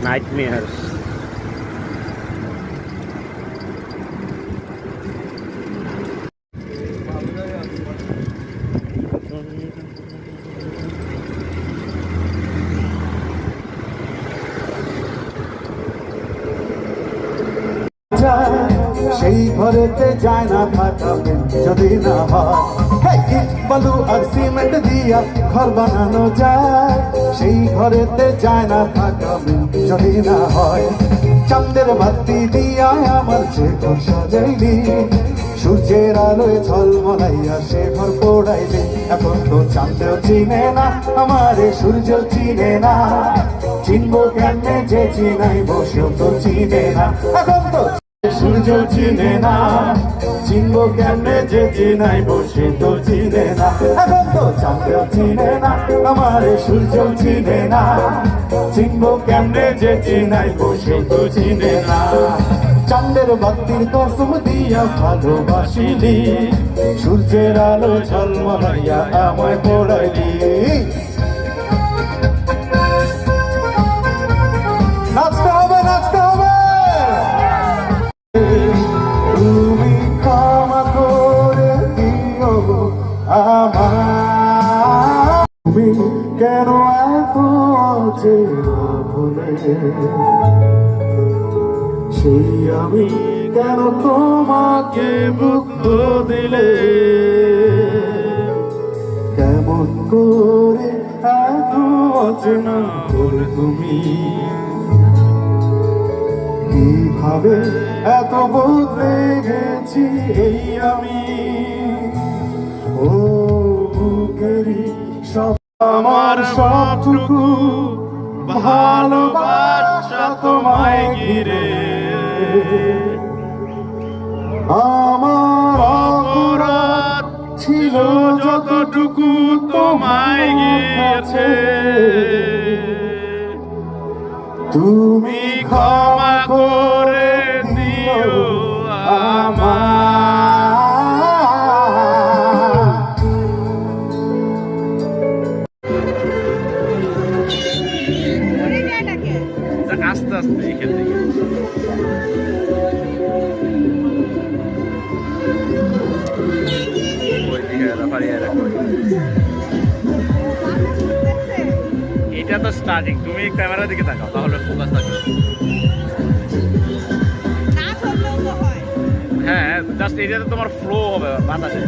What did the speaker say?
Nightmares. সেই ঘরেতে যায় না থাকাবেন যদি না হয় ইট বালু আর সিমেন্ট দিয়া ঘর বানানো যায় সেই ঘরেতে যায় না থাকাবেন যদি না হয় চাঁদের বাতি দিয়া আমার সে ঘর সাজাইলি সূর্যের আলোয় ঝলমলাইয়া সে ঘর পোড়াইলি এখন তো চাঁদেও চিনে না আমারে সূর্য চিনে না চিনবো কেমনে যে চিনাই বসেও তো চিনে না এখন তো সূর্য চিনে না চিনবো কেমনে যে চিনাই বসে তো চিনে না এখন তো চাঁদেও চিনে না আমার সূর্য চিনে না চিনবো কেমনে যে চিনাই বসে তো চিনে না চাঁদের বাতির কসম দিয়া ভালোবাসিলি সূর্যের আলো ঝলমলাইয়া আমায় পোড়াইলি নাচতে হবে নাচতে হবে তুমি ক্ষমা করে দিও আমার তুমি কেন এত অচেনা ভুলে সেই আমি কেন তোমাকে মুক্ত দিলে কেমন করে এত অচেনা ভুলে তুমি কিভাবে এত বদলে গেছি এই আমি ও বুকেরই সব আমার সবটুকু ভালোবাসা তোমায় ঘিরে আমার অপরাধ ছিল যতটুকু তোমায় গিয়েছে তুমি ক্ষমা করে দিও আমার আস্তে আস্তে এখান থেকে এটা তো স্টার্টিং তুমি ক্যামেরার দিকে তাকাও তাহলে ফোকাস থাকবে হ্যাঁ জাস্ট এটাতে তোমার ফ্লো হবে বাতাসে